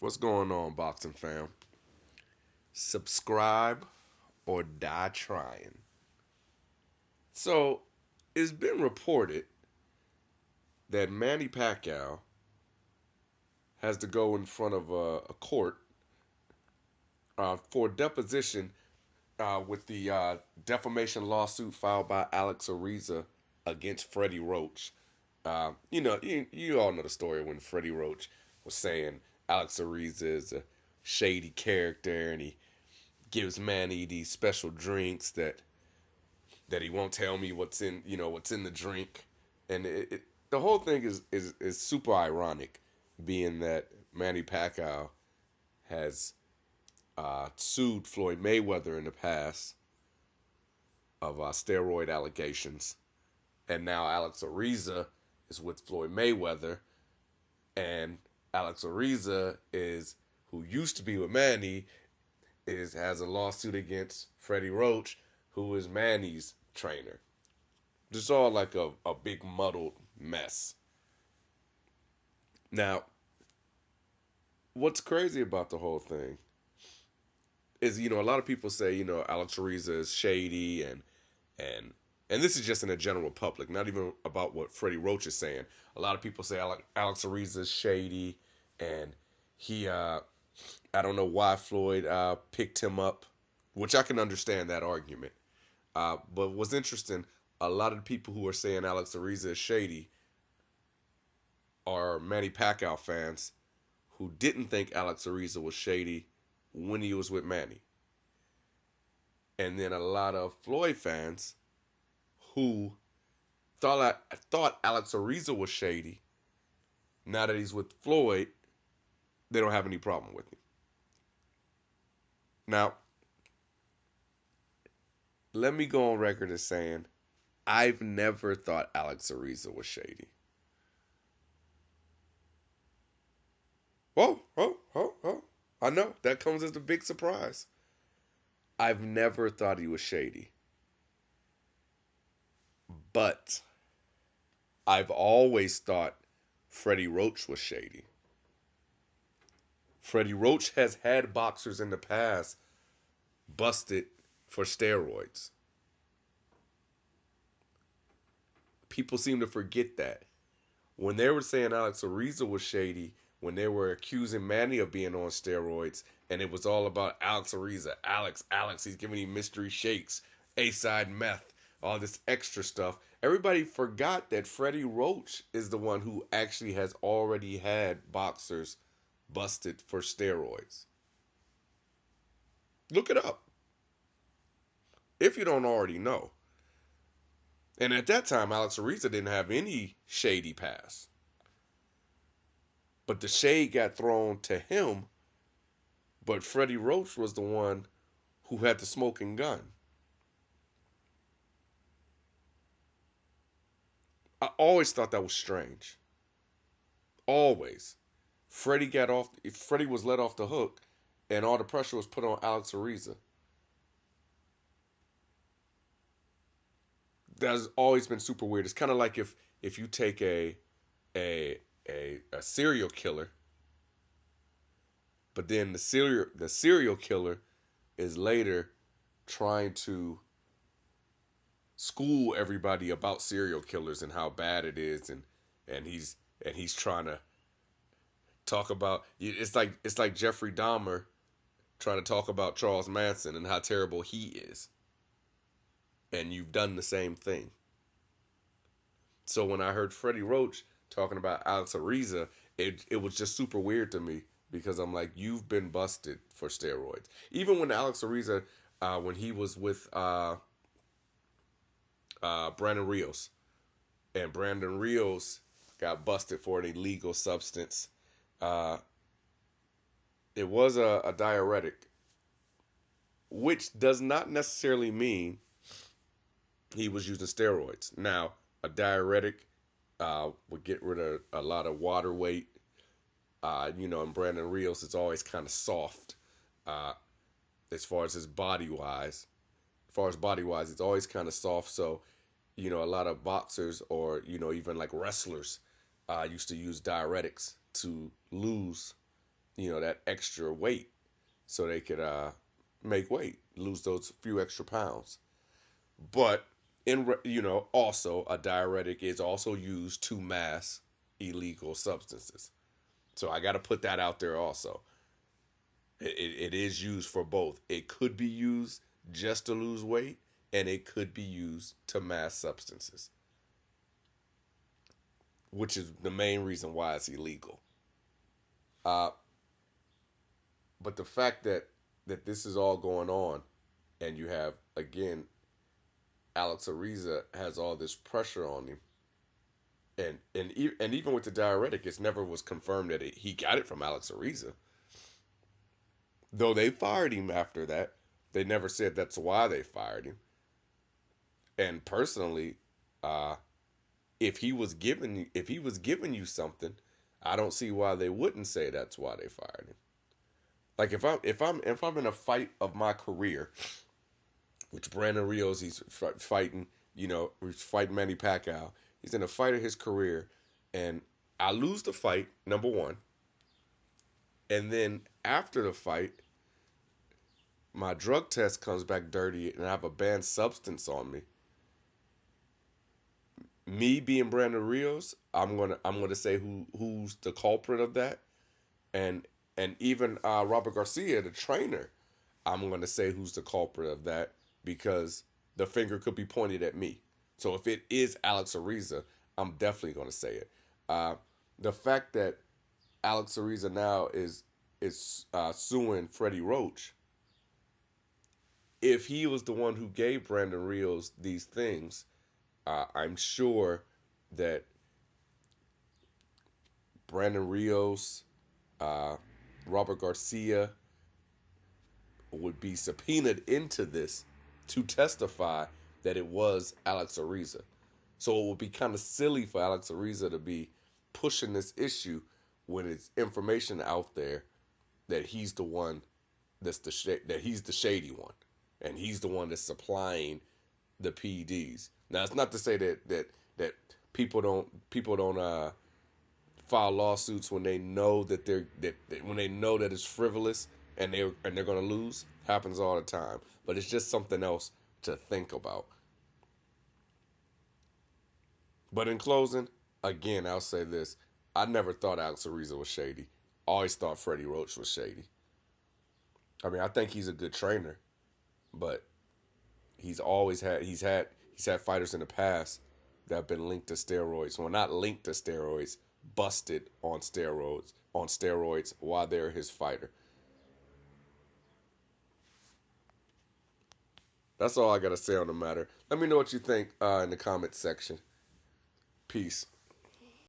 What's going on, boxing fam? Subscribe or die trying. So, it's been reported that Manny Pacquiao has to go in front of a court for deposition with the defamation lawsuit filed by Alex Ariza against Freddi Roach. You all know the story when Freddie Roach was saying Alex Ariza is a shady character and he gives Manny these special drinks that he won't tell me what's in the drink, and the whole thing is super ironic, being that Manny Pacquiao has sued Floyd Mayweather in the past of steroid allegations, and now Alex Ariza is with Floyd Mayweather, and Alex Ariza who used to be with Manny has a lawsuit against Freddie Roach, who is Manny's trainer. Just all like a big muddled mess. Now, what's crazy about the whole thing is, a lot of people say, Alex Ariza is shady and and this is just in the general public, not even about what Freddie Roach is saying. A lot of people say Alex Ariza is shady and he I don't know why Floyd picked him up, which I can understand that argument. But what's interesting, a lot of the people who are saying Alex Ariza is shady are Manny Pacquiao fans who didn't think Alex Ariza was shady when he was with Manny. And then a lot of Floyd fans who thought Alex Ariza was shady. Now that he's with Floyd, they don't have any problem with him. Now, let me go on record as saying I've never thought Alex Ariza was shady. Oh. I know, that comes as a big surprise. I've never thought he was shady. But I've always thought Freddie Roach was shady. Freddie Roach has had boxers in the past busted for steroids. People seem to forget that. When they were saying Alex Ariza was shady, when they were accusing Manny of being on steroids, and it was all about Alex Ariza, Alex, he's giving him mystery shakes, A-side meth, all this extra stuff, everybody forgot that Freddie Roach is the one who actually has already had boxers busted for steroids. Look it up if you don't already know. And at that time, Alex Ariza didn't have any shady past. But the shade got thrown to him, but Freddie Roach was the one who had the smoking gun. I always thought that was strange. Always. Freddie was let off the hook, and all the pressure was put on Alex Ariza. That's always been super weird. It's kind of like if you take a serial killer, but then the serial killer is later trying to school everybody about serial killers and how bad it is, and he's trying to talk about, it's like Jeffrey Dahmer trying to talk about Charles Manson and how terrible he is. And you've done the same thing. So when I heard Freddie Roach talking about Alex Ariza, it was just super weird to me, because I'm like, you've been busted for steroids. Even when Alex Ariza, when he was with Brandon Rios, and Brandon Rios got busted for an illegal substance. It was a diuretic, which does not necessarily mean he was using steroids. Now, a diuretic would get rid of a lot of water weight. And Brandon Rios is always kind of soft as far as his body-wise. As far as body-wise, it's always kind of soft. So, a lot of boxers or, even like wrestlers used to use diuretics to lose that extra weight so they could make weight, lose those few extra pounds. But also a diuretic is also used to mask illegal substances. So I got to put that out there also. It is used for both. It could be used just to lose weight, and it could be used to mask substances, which is the main reason why it's illegal. Uh, but the fact that this is all going on, and you have again Alex Ariza has all this pressure on him, and even with the diuretic, it never was confirmed that he got it from Alex Ariza. Though they fired him after that, they never said that's why they fired him. And personally, uh, if he was giving you something, I don't see why they wouldn't say that's why they fired him. Like if I'm in a fight of my career, which Brandon Rios he's fighting, he's fighting Manny Pacquiao. He's in a fight of his career, and I lose the fight, number one, and then after the fight, my drug test comes back dirty, and I have a banned substance on me. Me being Brandon Rios, I'm gonna say who's the culprit of that, and even Robert Garcia, the trainer, I'm gonna say who's the culprit of that because the finger could be pointed at me. So if it is Alex Ariza, I'm definitely gonna say it. Uh, the fact that Alex Ariza now is suing Freddie Roach, if he was the one who gave Brandon Rios these things, I'm sure that Brandon Rios, uh, Robert Garcia would be subpoenaed into this to testify that it was Alex Ariza. So it would be kind of silly for Alex Ariza to be pushing this issue when it's information out there that he's the one that he's the shady one, and he's the one that's supplying the PEDs. Now it's not to say that people don't file lawsuits when they know that when they know that it's frivolous and they're gonna lose. Happens all the time, but it's just something else to think about. But in closing, again, I'll say this: I never thought Alex Ariza was shady. Always thought Freddie Roach was shady. I mean, I think he's a good trainer, but he's had fighters in the past that have been linked to steroids. Well, not linked to steroids, busted on steroids while they're his fighter. That's all I gotta say on the matter. Let me know what you think in the comments section. Peace.